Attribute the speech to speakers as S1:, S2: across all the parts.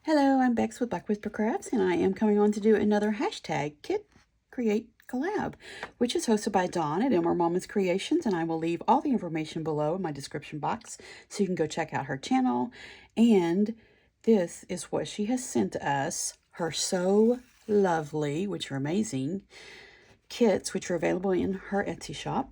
S1: Hello, I'm Bex with Black Whisper Crafts, and I am coming on to do another hashtag Kit Create Collab, which is hosted by Dawn at Momma's Creations, and I will leave all the information below in my description box so you can go check out her channel. And this is what she has sent us, her So Lovely, which are amazing, kits, which are available in her Etsy shop.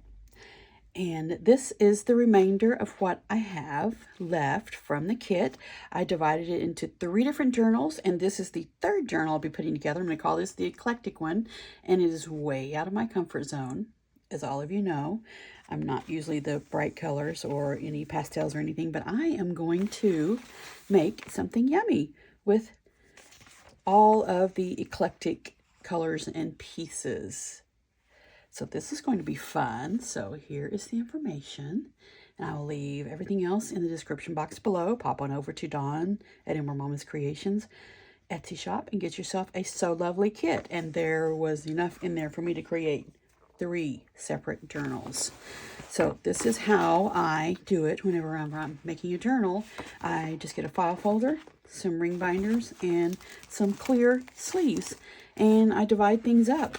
S1: And this is the remainder of what I have left from the kit. I divided it into 3 different journals, and this is the 3rd journal I'll be putting together. I'm going to call this the Eclectic one, and it is way out of my comfort zone, as all of you know. I'm not usually the bright colors or any pastels or anything, but I am going to make something yummy with all of the eclectic colors and pieces. So this is going to be fun. So here is the information. And I will leave everything else in the description box below. Pop on over to Dawn at Momma's Creations Etsy shop and get yourself a So Lovely kit. And there was enough in there for me to create 3 separate journals. So this is how I do it whenever I'm making a journal. I just get a file folder, some ring binders, and some clear sleeves. And I divide things up.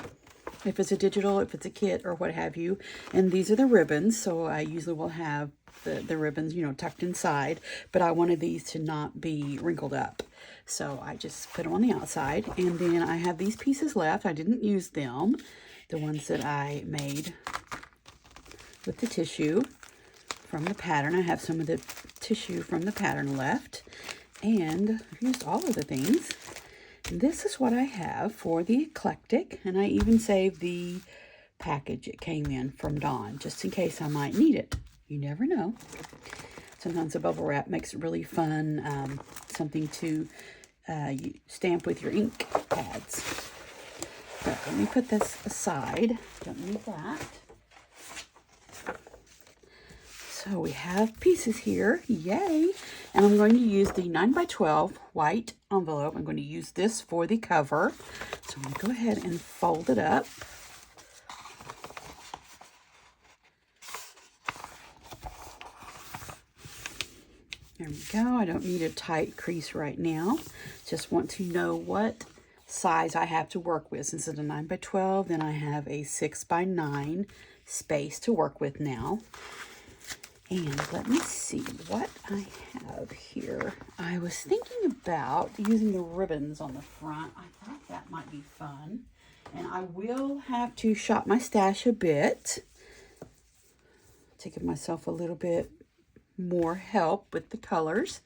S1: If it's a digital, if it's a kit, or what have you. And these are the ribbons, so I usually will have the ribbons, you know, tucked inside. But I wanted these to not be wrinkled up. So I just put them on the outside. And then I have these pieces left. I didn't use them. The ones that I made with the tissue from the pattern. I have some of the tissue from the pattern left. And I've used all of the things. This is what I have for the Eclectic, and I even saved the package it came in from Dawn, just in case I might need it. You never know. Sometimes the bubble wrap makes it really fun, something to stamp with your ink pads. So let me put this aside. Don't need that. So we have pieces here, yay! And I'm going to use the 9x12 white envelope. I'm going to use this for the cover. So I'm going to go ahead and fold it up. There we go. I don't need a tight crease right now. Just want to know what size I have to work with. Since it's a 9x12, then I have a 6x9 space to work with now. And let me see what I have here. I was thinking about using the ribbons on the front. I thought that might be fun. And I will have to shop my stash a bit to give myself a little bit more help with the colors.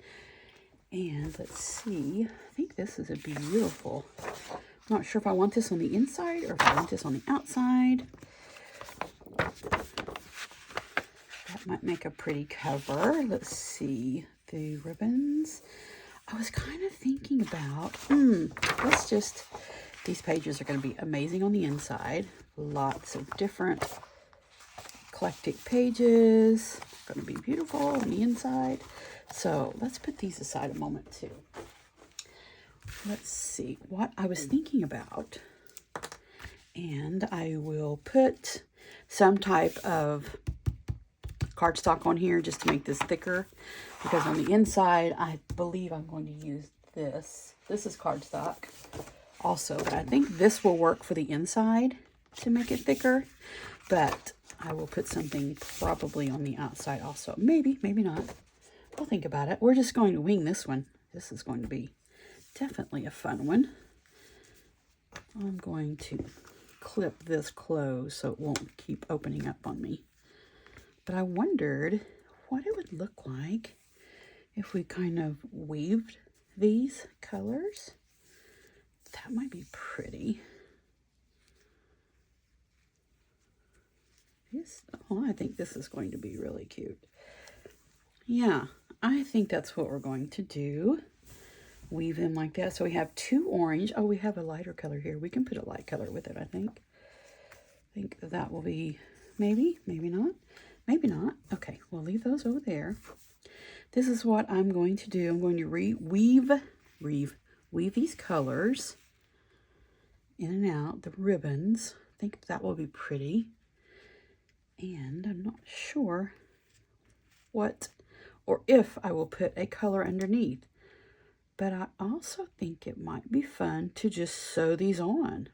S1: And let's see. I think this is a beautiful. I'm not sure if I want this on the inside or if I want this on the outside. That might make a pretty cover. Let's see. The ribbons. I was kind of thinking about, these pages are going to be amazing on the inside. Lots of different eclectic pages. Going to be beautiful on the inside. So let's put these aside a moment too. Let's see what I was thinking about. And I will put some type of cardstock on here just to make this thicker, because on the inside I believe I'm going to use this. This is cardstock also, but I think this will work for the inside to make it thicker, but I will put something probably on the outside also. Maybe, maybe not. We'll think about it. We're just going to wing this one. This is going to be definitely a fun one. I'm going to clip this closed so it won't keep opening up on me. But I wondered what it would look like if we kind of weaved these colors. That might be pretty. I think this is going to be really cute. Yeah, I think that's what we're going to do. Weave in like that. So we have 2 orange. Oh, we have a lighter color here. We can put a light color with it, I think. I think that will be maybe, maybe not. Maybe not. Okay, we'll leave those over there. This is what I'm going to do. I'm going to weave these colors in and out, the ribbons. I think that will be pretty. And I'm not sure what or if I will put a color underneath. but I also think it might be fun to just sew these on.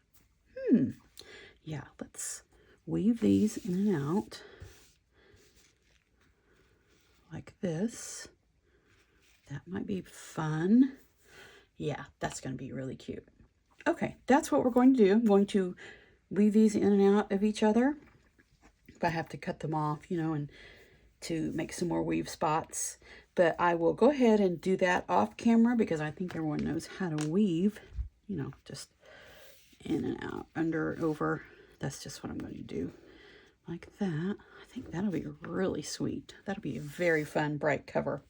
S1: Yeah, let's weave these in and out like this. That might be fun. Yeah, that's going to be really cute. Okay, that's what we're going to do. I'm going to weave these in and out of each other. If I have to cut them off, you know, and to make some more weave spots. But I will go ahead and do that off camera because I think everyone knows how to weave, you know, just in and out, under, over. That's just what I'm going to do. Like that. I think that'll be really sweet. That'll be a very fun, bright cover.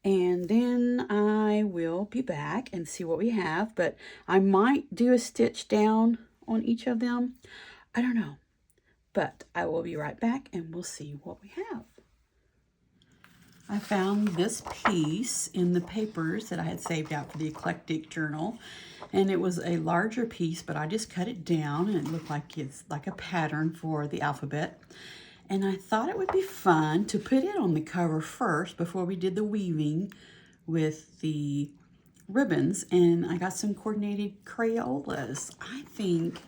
S1: And then I will be back and see what we have, but I might do a stitch down on each of them. I don't know, but I will be right back and we'll see what we have. I found this piece in the papers that I had saved out for the Eclectic journal, and it was a larger piece, but I just cut it down and it looked like it's like a pattern for the alphabet. And I thought it would be fun to put it on the cover first before we did the weaving with the ribbons. And I got some coordinated Crayolas. I think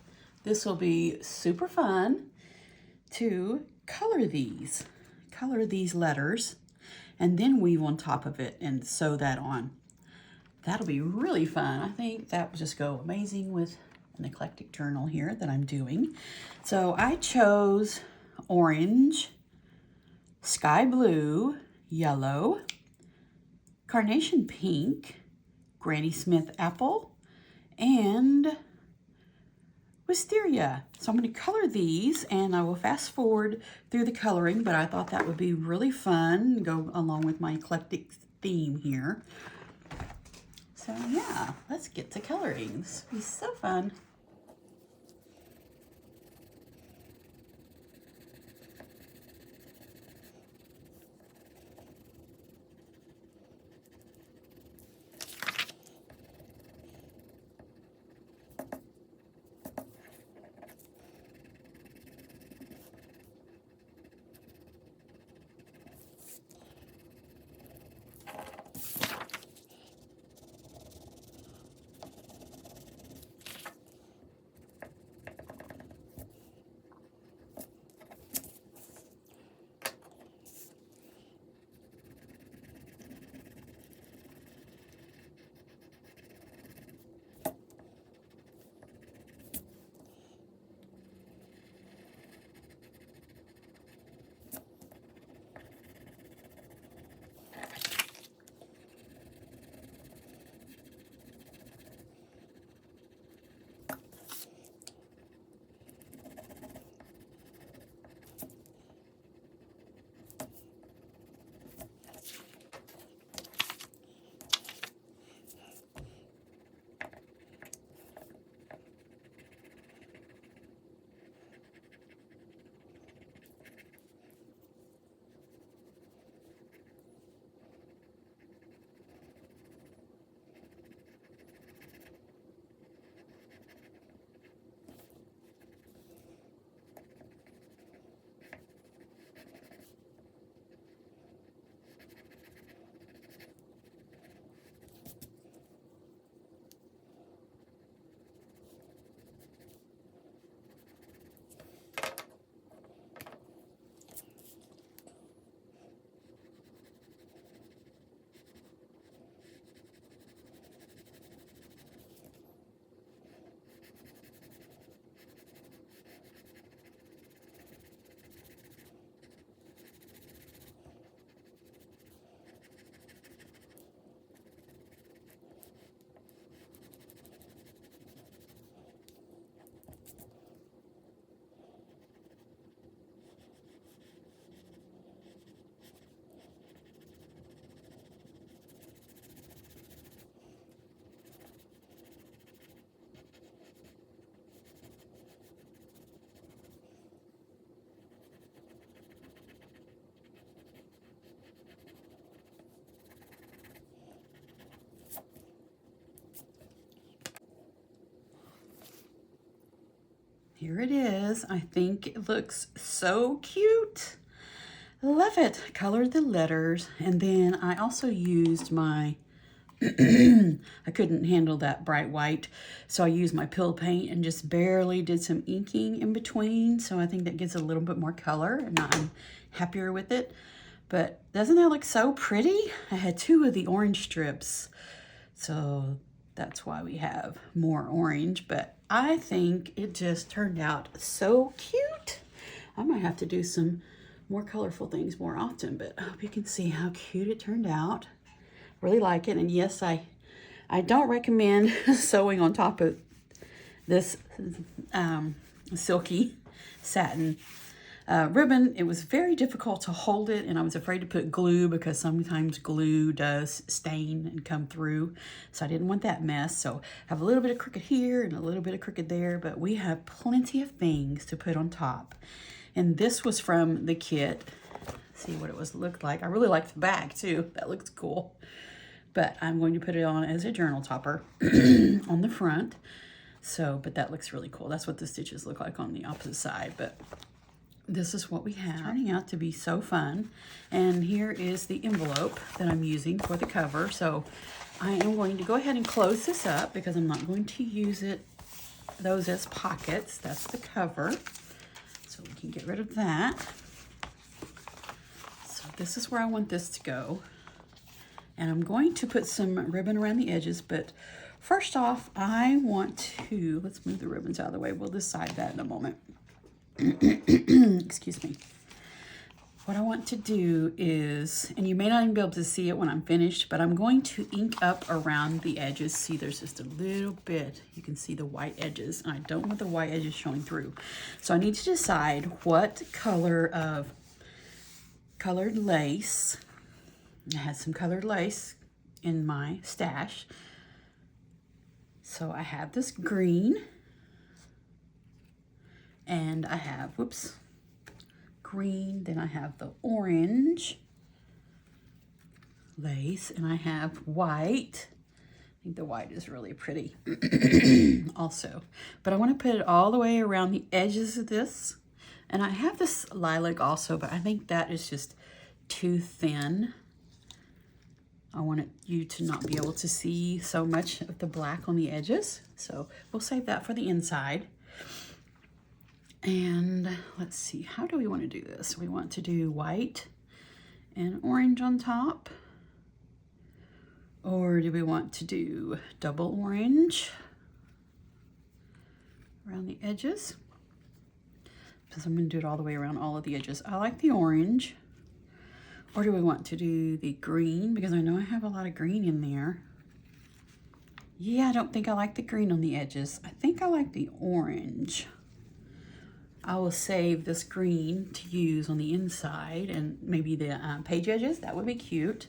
S1: this will be super fun to color these letters and then weave on top of it and sew that on. That'll be really fun. I think that would just go amazing with an Eclectic journal here that I'm doing. So I chose orange, sky blue, yellow, carnation pink, Granny Smith apple, and wisteria. So I'm going to color these, and I will fast forward through the coloring, but I thought that would be really fun, go along with my Eclectic theme here. So yeah, let's get to coloring. This will be so fun. Here it is. I think it looks so cute. Love it. Colored the letters, and then I also used my I couldn't handle that bright white, so I used my pill paint and just barely did some inking in between. So I think that gives it a little bit more color, and I'm happier with it. But doesn't that look so pretty? I had 2 of the orange strips, so that's why we have more orange. But I think it just turned out so cute. I might have to do some more colorful things more often, but I hope you can see how cute it turned out. Really like it. And yes, I don't recommend sewing on top of this silky satin ribbon. It was very difficult to hold it, and I was afraid to put glue because sometimes glue does stain and come through, so I didn't want that mess. So I have a little bit of crooked here and a little bit of crooked there, but we have plenty of things to put on top. And this was from the kit. See what it looked like. I really like the bag too. That looks cool. But I'm going to put it on as a journal topper on the front. So, but that looks really cool. That's what the stitches look like on the opposite side. But this is what we have. It's turning out to be so fun. And here is the envelope that I'm using for the cover. So I am going to go ahead and close this up because I'm not going to use those as pockets. That's the cover. So we can get rid of that. So this is where I want this to go. And I'm going to put some ribbon around the edges, but first off, I want to, let's move the ribbons out of the way. We'll decide that in a moment. Excuse me. What I want to do is, and you may not even be able to see it when I'm finished, but I'm going to ink up around the edges. See, there's just a little bit. You can see the white edges, and I don't want the white edges showing through. So I need to decide what color of colored lace. I had some colored lace in my stash. So I have this green, and I have, green, then I have the orange lace, and I have white. I think the white is really pretty also. But I want to put it all the way around the edges of this. And I have this lilac also, but I think that is just too thin. I wanted you to not be able to see so much of the black on the edges. So we'll save that for the inside. And let's see, how do we want to do this? We want to do white and orange on top. Or do we want to do double orange around the edges? Because I'm going to do it all the way around all of the edges. I like the orange. Or do we want to do the green? Because I know I have a lot of green in there. Yeah, I don't think I like the green on the edges. I think I like the orange. I will save this green to use on the inside and maybe the page edges. That would be cute.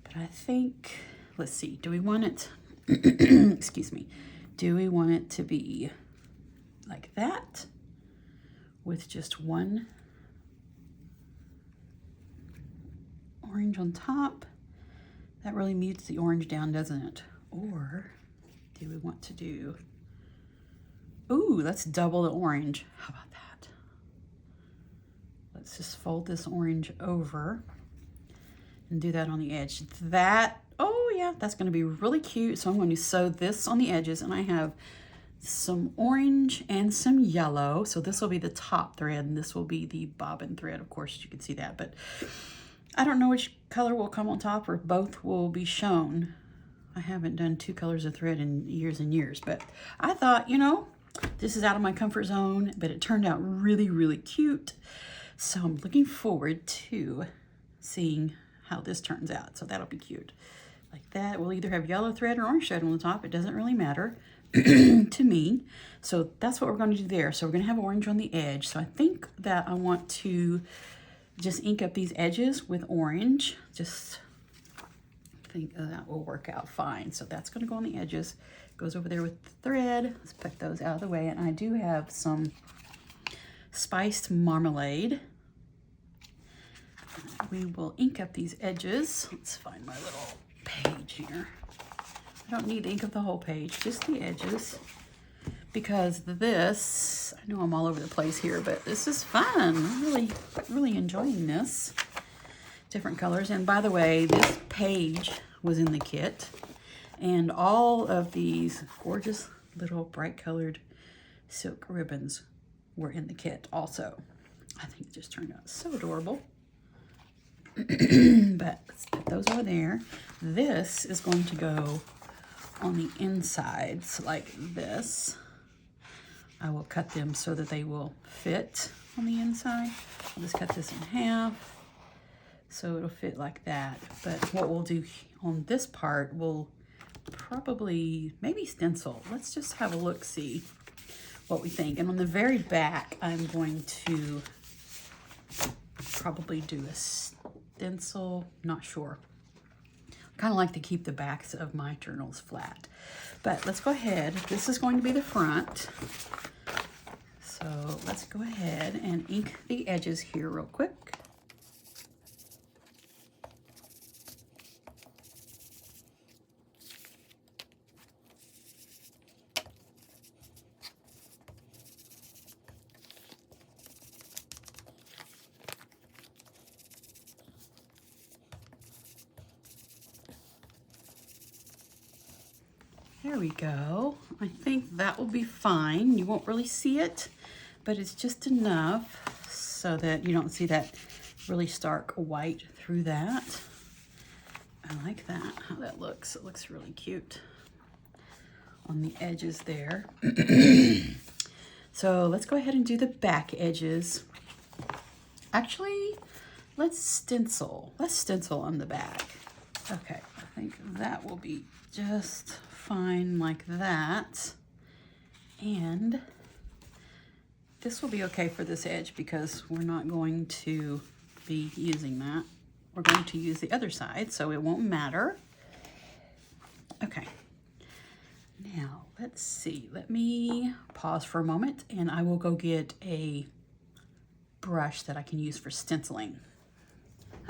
S1: But I think, let's see, do we want it, excuse me, do we want it to be like that with just one orange on top? That really mutes the orange down, doesn't it? Or do we want to do, ooh, let's double the orange. How about that? Let's just fold this orange over and do that on the edge. That, oh yeah, that's gonna be really cute. So I'm going to sew this on the edges, and I have some orange and some yellow. So this will be the top thread, and this will be the bobbin thread. Of course, you can see that, but I don't know which color will come on top or both will be shown. I haven't done 2 colors of thread in years and years, but I thought, you know, this is out of my comfort zone, but it turned out really, really cute. So I'm looking forward to seeing how this turns out. So that'll be cute. Like that. We'll either have yellow thread or orange thread on the top. It doesn't really matter to me. So that's what we're going to do there. So we're going to have orange on the edge. So I think that I want to just ink up these edges with orange. Just think that will work out fine. So that's going to go on the edges. Goes over there with the thread. Let's put those out of the way. And I do have some spiced marmalade. We will ink up these edges. Let's find my little page here. I don't need to ink up the whole page, just the edges. Because this, I know I'm all over the place here, but this is fun. I'm really enjoying this. Different colors. And by the way, this page was in the kit. And all of these gorgeous little bright colored silk ribbons were in the kit also. I think it just turned out so adorable. But let's put those over there. This is going to go on the insides like this. I will cut them so that they will fit on the inside. I'll just cut this in half so it'll fit like that. But what we'll do on this part, we'll probably maybe stencil. Let's just have a look, see what we think. And on the very back, I'm going to probably do a stencil, not sure. I kind of like to keep the backs of my journals flat. But let's go ahead. This is going to be the front. So let's go ahead and ink the edges here real quick. There we go. I think that will be fine. You won't really see it, but it's just enough so that you don't see that really stark white through that. I like that, how that looks. It looks really cute on the edges there. So let's go ahead and do the back edges. Actually, let's stencil. Let's stencil on the back. Okay, I think that will be just fine like that. And this will be okay for this edge because we're not going to be using that. We're going to use the other side, so it won't matter. Okay. Now, let's see. Let me pause for a moment and I will go get a brush that I can use for stenciling.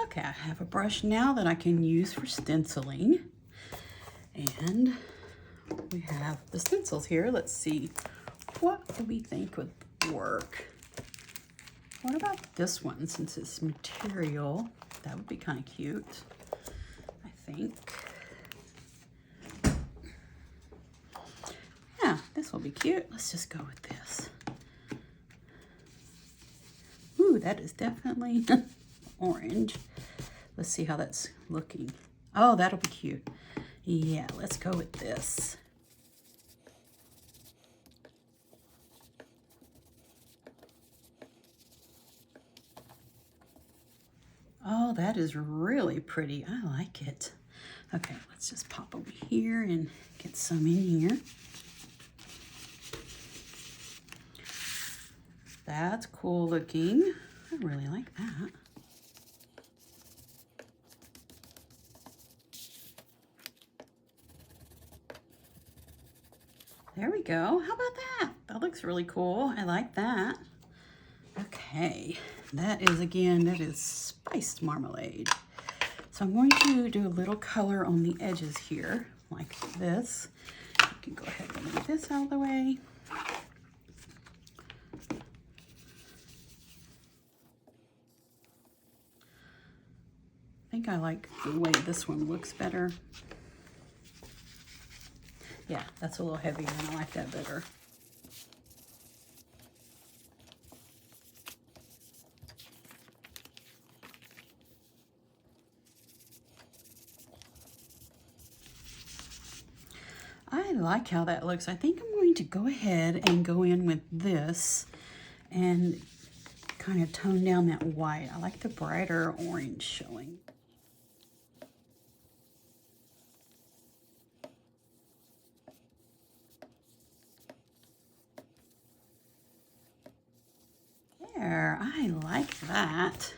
S1: Okay, I have a brush now that I can use for stenciling. And we have the stencils here. Let's see, what do we think would work? What about this one, since it's material? That would be kind of cute, I think. Yeah, this will be cute. Let's just go with this. Ooh, that is definitely orange. Let's see how that's looking. Oh, that'll be cute. Yeah, let's go with this. Oh, that is really pretty. I like it. Okay, let's just pop over here and get some in here. That's cool looking. I really like that. There we go. How about that? That looks really cool. I like that. Okay, that is, again, that is spiced marmalade. So I'm going to do a little color on the edges here, like this. You can go ahead and move this out of the way. I think I like the way this one looks better. Yeah, that's a little heavier and I like that better. I like how that looks. I think I'm going to go ahead and go in with this and kind of tone down that white. I like the brighter orange showing. There, I like that.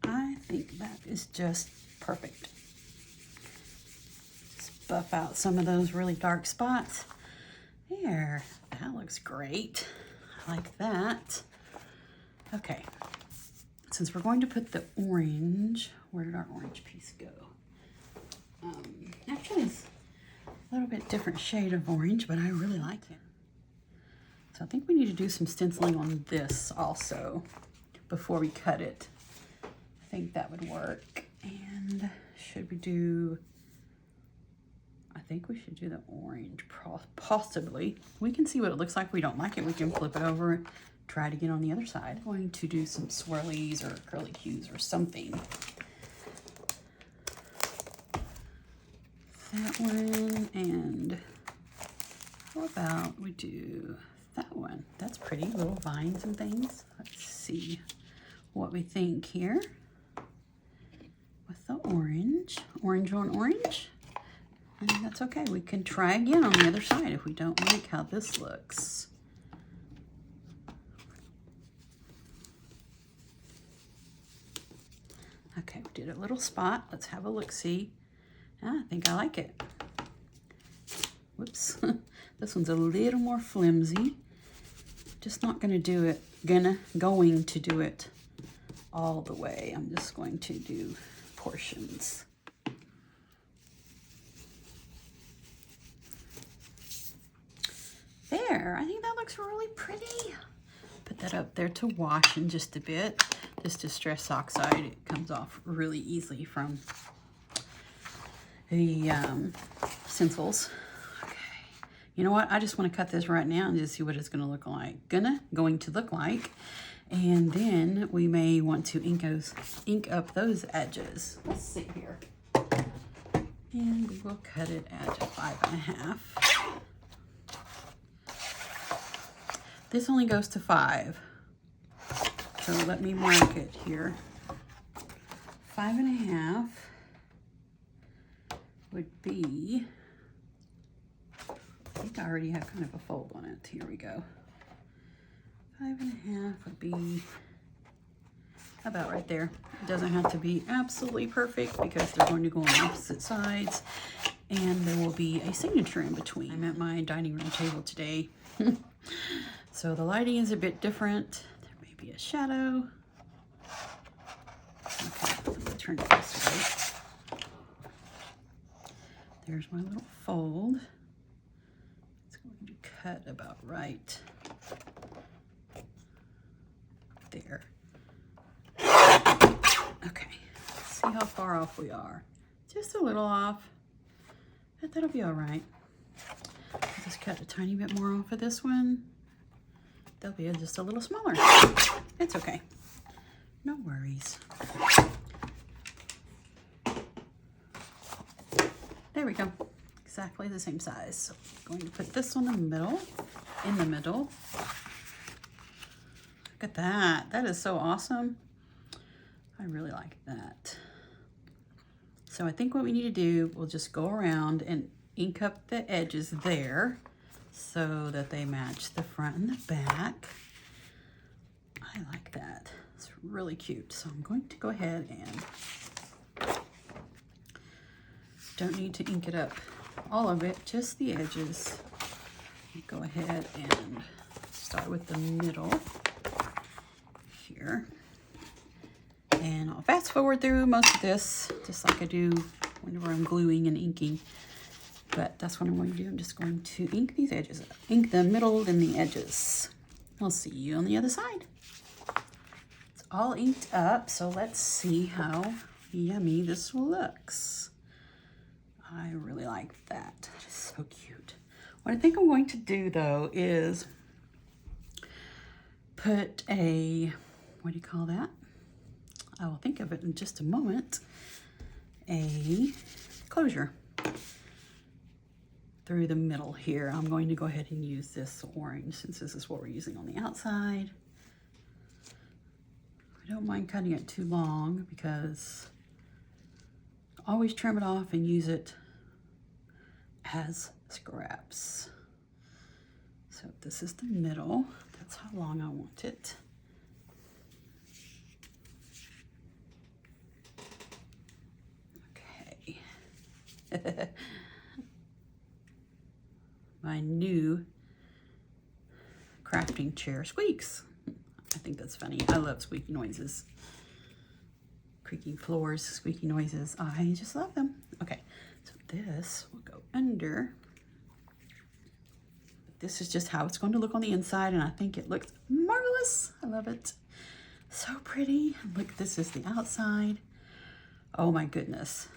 S1: I think that is just perfect. Just buff out some of those really dark spots. There, that looks great. I like that. Okay, since we're going to put the orange, where did our orange piece go? Actually, it's a little bit different shade of orange, but I really like it. So I think we need to do some stenciling on this also before we cut it. think that would work. And should we do, I think we should do the orange, possibly. We can see what it looks like. If we don't like it, we can flip it over, try it again on the other side. I'm going to do some swirlies or curly cues or something. That one, and how about we do that one? That's pretty, little vines and things. Let's see what we think here with the orange on orange. And that's okay, we can try again on the other side if we don't like how this looks. Okay, we did a little spot. Let's have a look-see. I think I like it. Whoops. This one's a little more flimsy. Just not gonna do it, going to do it all the way. I'm just going to do portions. There, I think that looks really pretty. Put that up there to wash in just a bit. This Distress Oxide, it comes off really easily from the stencils. Okay, you know what? I just want to cut this right now and just see what it's going to look like. Going to look like, and then we may want to ink up those edges. Let's see here, and we will cut it at 5.5. This only goes to 5, so let me mark it here. 5.5 would be, I think I already have kind of a fold on it. Here we go. 5.5 would be about right there. It doesn't have to be absolutely perfect because they're going to go on opposite sides, and there will be a signature in between. I'm at my dining room table today. So the lighting is a bit different. There may be a shadow. Okay, I'm gonna turn it this way. There's my little fold. It's going to cut about right there. Okay, let's see how far off we are. Just a little off, but that'll be all right. I'll just cut a tiny bit more off of this one. They'll be just a little smaller. It's okay. No worries. There we go. Exactly the same size. So I'm going to put this one in the middle. Look at that. That is so awesome. I really like that. So I think what we need to do, we'll just go around and ink up the edges there, so that they match the front and the back. I like that. It's really cute. So I'm going to go ahead and don't need to ink it up all of it, just the edges. Go ahead and start with the middle here. And I'll fast forward through most of this, just like I do whenever I'm gluing and inking. But that's what I'm going to do. I'm just going to ink these edges up. Ink the middle and the edges. I'll see you on the other side. It's all inked up, so let's see how yummy this looks. I really like that. That is so cute. What I think I'm going to do, though, is put a, what do you call that? I will think of it in just a moment. A closure through the middle here. I'm going to go ahead and use this orange since this is what we're using on the outside. I don't mind cutting it too long because I always trim it off and use it as scraps. So this is the middle. That's how long I want it. Okay. My new crafting chair squeaks. I think that's funny. I love squeaky noises. Creaking floors, squeaky noises. I just love them. Okay, so this will go under. This is just how it's going to look on the inside, and I think it looks marvelous. I love it. So pretty. Look, this is the outside. Oh my goodness.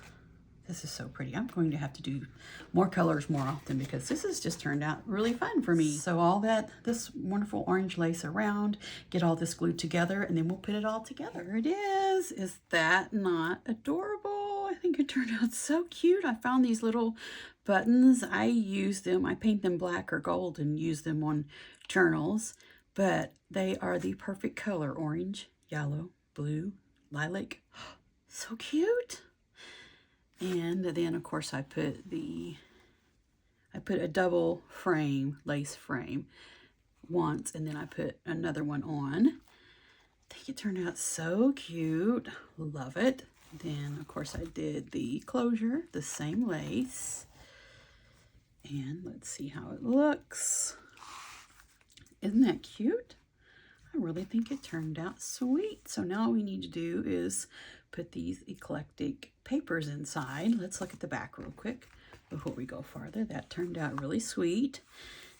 S1: This is so pretty. I'm going to have to do more colors more often because this has just turned out really fun for me. So all this wonderful orange lace around, get all this glued together, and then we'll put it all together. There it is. Is that not adorable? I think it turned out so cute. I found these little buttons. I use them. I paint them black or gold and use them on journals, but they are the perfect color: orange, yellow, blue, lilac. So cute. And then of course I put a double frame, lace frame once, and then I put another one on. I think it turned out so cute. Love it. Then of course I did the closure, the same lace. And let's see how it looks. Isn't that cute? I really think it turned out sweet. So now all we need to do is put these Eclectic papers inside. Let's look at the back real quick before we go farther. That turned out really sweet.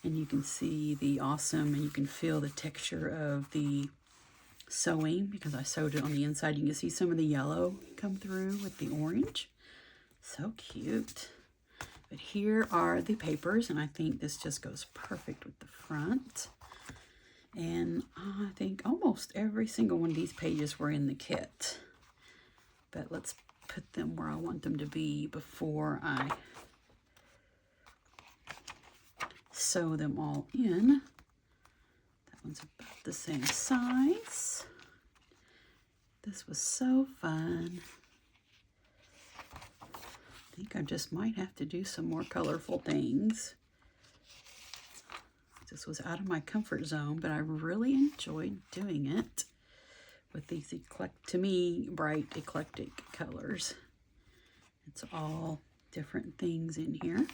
S1: And you can see the awesome, and you can feel the texture of the sewing because I sewed it on the inside. You can see some of the yellow come through with the orange. So cute. But here are the papers, and I think this just goes perfect with the front. And I think almost every single one of these pages were in the kit. But let's put them where I want them to be before I sew them all in. That one's about the same size. This was so fun. I think I just might have to do some more colorful things. This was out of my comfort zone, but I really enjoyed doing it with these, to me, bright eclectic colors. It's all different things in here.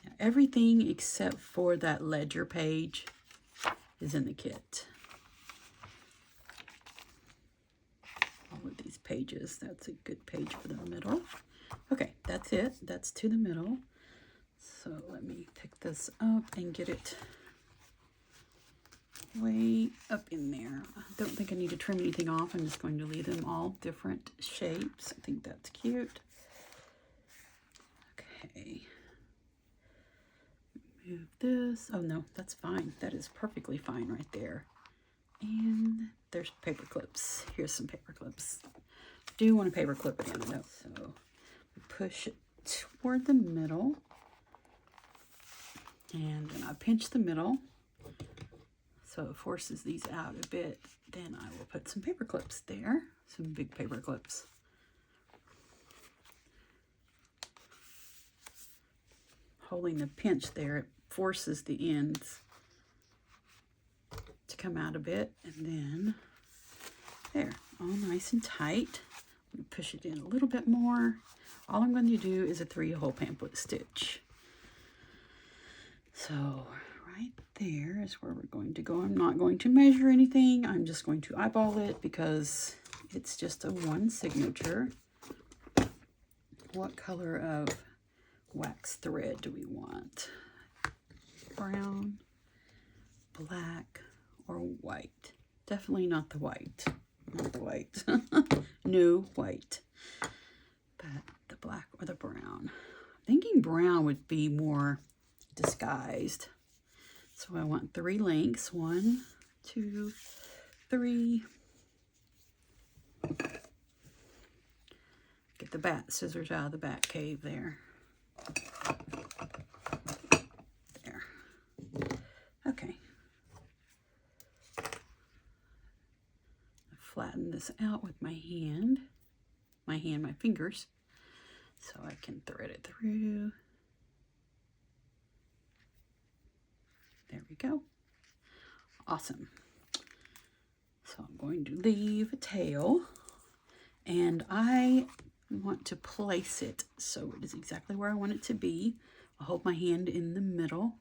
S1: Now, everything except for that ledger page is in the kit. All of these pages, that's a good page for the middle. Okay, that's it. That's to the middle. So let me pick this up and get it way up in there. I don't think I need to trim anything off. I'm just going to leave them all different shapes. I think that's cute. Okay. Move this. Oh no, that's fine. That is perfectly fine right there. And there's paper clips. Here's some paper clips. Do want a paper clip at the end of it. So push it toward the middle. And then I pinch the middle so it forces these out a bit. Then I will put some paper clips there, some big paper clips. Holding the pinch there, it forces the ends to come out a bit. And then there, all nice and tight. I'm going to push it in a little bit more. All I'm going to do is a 3-hole pamphlet stitch. So right there is where we're going to go. I'm not going to measure anything. I'm just going to eyeball it because it's just a one signature. What color of wax thread do we want? Brown, black, or white? Definitely not the white. Not the white. No white. But the black or the brown. I'm thinking brown would be more disguised. So I want 3 lengths. 1, 2, 3. Get the bat scissors out of the bat cave there. There. Okay. Flatten this out with my hand. My fingers. So I can thread it through. There we go. Awesome. So I'm going to leave a tail, and I want to place it so it is exactly where I want it to be. I'll hold my hand in the middle,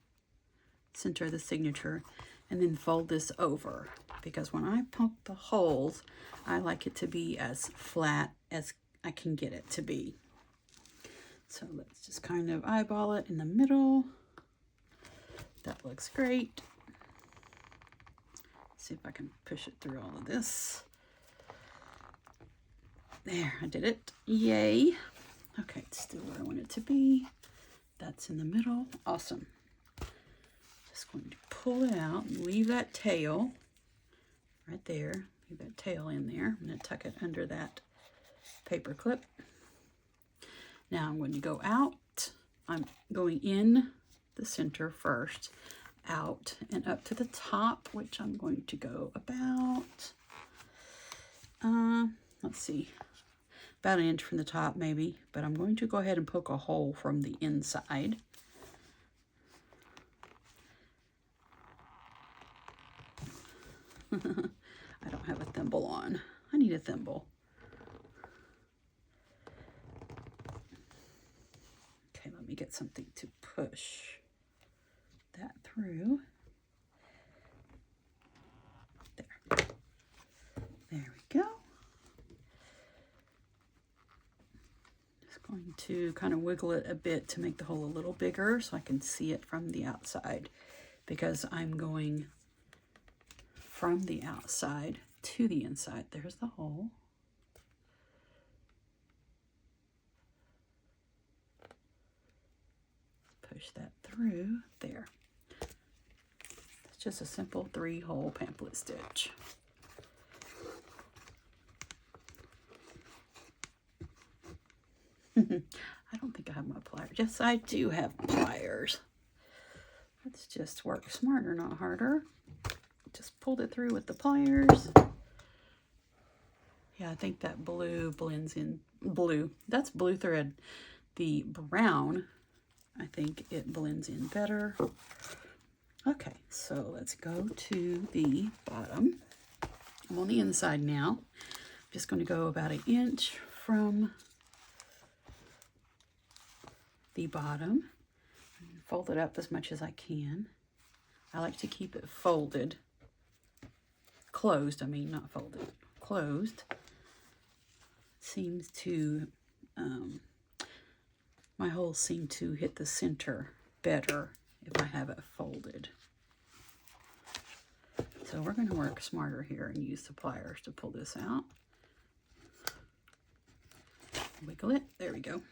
S1: center of the signature, and then fold this over, because when I poke the holes, I like it to be as flat as I can get it to be. So let's just kind of eyeball it in the middle. That looks great. Let's see if I can push it through all of this. There, I did it. Yay. Okay, it's still where I want it to be. That's in the middle. Awesome. Just going to pull it out and leave that tail right there. Leave that tail in there. I'm going to tuck it under that paper clip. Now I'm going to go out. I'm going in the center first, out and up to the top, which I'm going to go about, let's see, about an inch from the top maybe, but I'm going to go ahead and poke a hole from the inside. I don't have a thimble on. I need a thimble. Okay, let me get something to push that through. There. There we go. Just going to kind of wiggle it a bit to make the hole a little bigger so I can see it from the outside, because I'm going from the outside to the inside. There's the hole. Push that through there. It's just a simple 3-hole pamphlet stitch. I don't think I have my pliers. Yes, I do have pliers. Let's just work smarter, not harder. Just pulled it through with the pliers. Yeah, I think that blue blends in. Blue. That's blue thread. The brown, I think it blends in better. Okay, so let's go to the bottom. I'm on the inside now. I'm just going to go about an inch from the bottom and fold it up as much as I can. I like to keep it folded. Closed, I mean, not folded. Closed. Seems to, my holes seem to hit the center better if I have it folded. So we're going to work smarter here and use the pliers to pull this out. Wiggle it. There we go.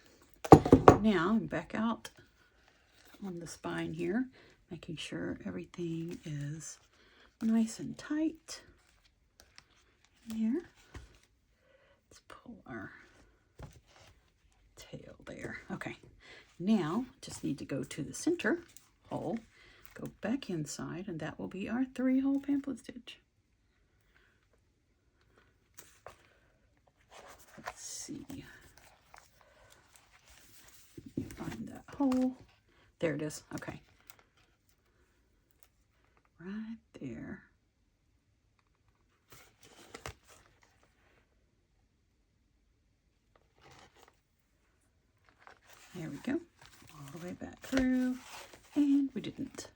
S1: Now I'm back out on the spine here, making sure everything is nice and tight. There. Let's pull our tail there. Okay. Now just need to go to the center hole, go back inside, and that will be our 3-hole pamphlet stitch. Let's see. Find that hole. There it is. Okay. Right there. There we go. All the way back through. And we didn't.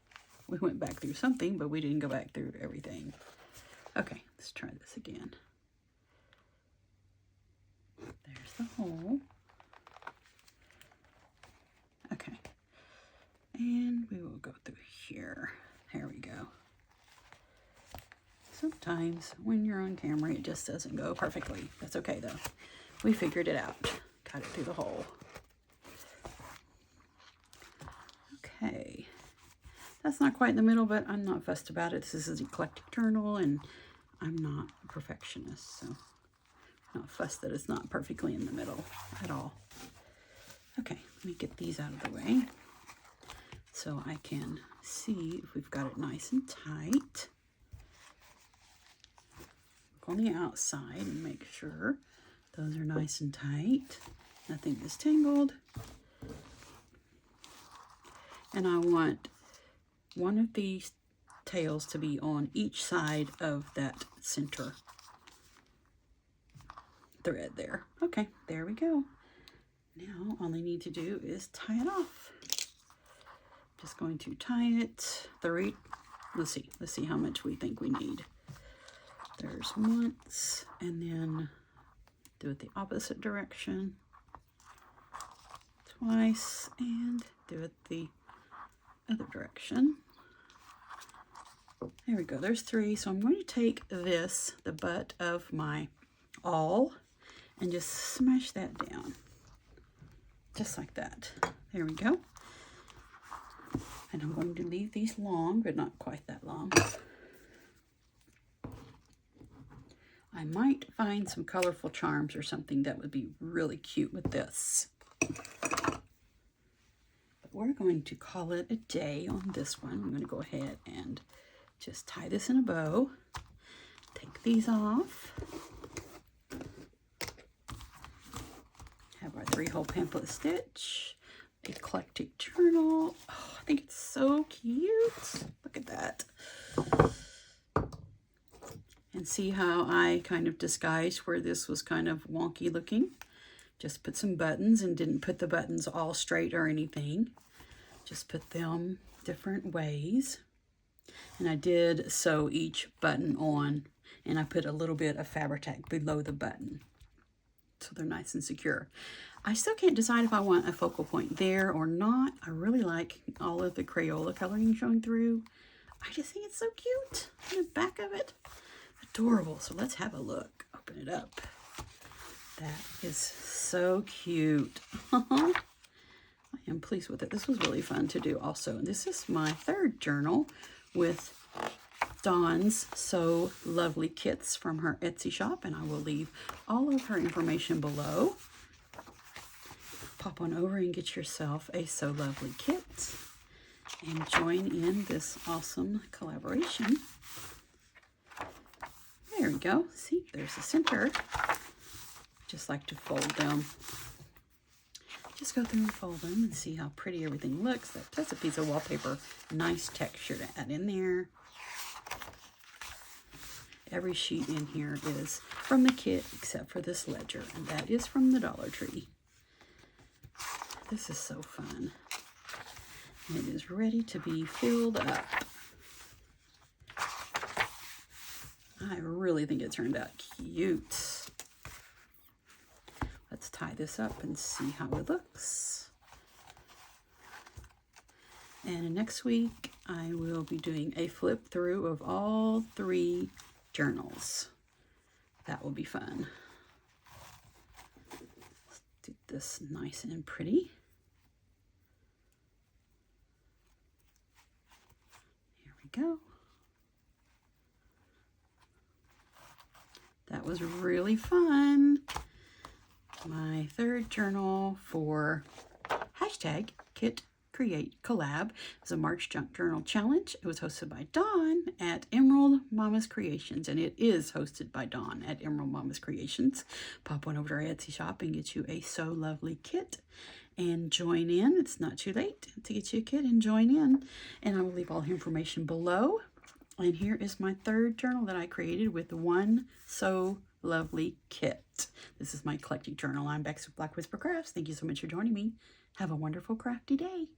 S1: We went back through something, but we didn't go back through everything. Okay, let's try this again. There's the hole. Okay. And we will go through here. There we go. Sometimes when you're on camera, it just doesn't go perfectly. That's okay though. We figured it out. Got it through the hole. Okay. That's not quite in the middle, but I'm not fussed about it. This is an eclectic journal, and I'm not a perfectionist, so I'm not fussed that it's not perfectly in the middle at all. Okay, let me get these out of the way so I can see if we've got it nice and tight. Look on the outside and make sure those are nice and tight. Nothing is tangled. And I want one of these tails to be on each side of that center thread there. Okay, there we go. Now all I need to do is tie it off. Just going to tie it. Let's see how much we think we need. There's once, and then do it the opposite direction. Twice, and do it the other direction. There we go, there's 3. So I'm going to take this, the butt of my awl, and just smash that down. Just like that. There we go. And I'm going to leave these long, but not quite that long. I might find some colorful charms or something that would be really cute with this. But we're going to call it a day on this one. I'm going to go ahead and just tie this in a bow. Take these off. Have our 3-hole pamphlet stitch. Eclectic journal. Oh, I think it's so cute. Look at that. And see how I kind of disguised where this was kind of wonky looking. Just put some buttons and didn't put the buttons all straight or anything. Just put them different ways. And I did sew each button on, and I put a little bit of Fabri-Tac below the button, so they're nice and secure. I still can't decide if I want a focal point there or not. I really like all of the Crayola coloring showing through. I just think it's so cute. On the back of it, adorable. So let's have a look. Open it up. That is so cute. I am pleased with it. This was really fun to do also. And this is my 3rd journal with Dawn's So Lovely kits from her Etsy shop, and I will leave all of her information below. Pop on over and get yourself a So Lovely kit and join in this awesome collaboration. There we go. See, there's the center. Just like to fold them. Just go through and fold them and see how pretty everything looks. That's a piece of wallpaper. Nice texture to add in there. Every sheet in here is from the kit except for this ledger, and that is from the Dollar Tree. This is so fun. And it is ready to be filled up. I really think it turned out cute. Let's tie this up and see how it looks. And next week, I will be doing a flip through of all 3 journals. That will be fun. Let's do this nice and pretty. Here we go. That was really fun. My 3rd journal for hashtag Kit Create Collab. It was a March Junk Journal Challenge. It was hosted by Dawn at Emerald Mama's Creations, and it is hosted by Dawn at Emerald Mama's Creations. Pop on over to our Etsy shop and get you a So Lovely kit and join in. It's not too late to get you a kit and join in. And I will leave all the information below. And here is my 3rd journal that I created with one So Lovely kit. This is my Eclectic journal. I'm Bexx with Black Whisper Crafts. Thank you so much for joining me. Have a wonderful crafty day.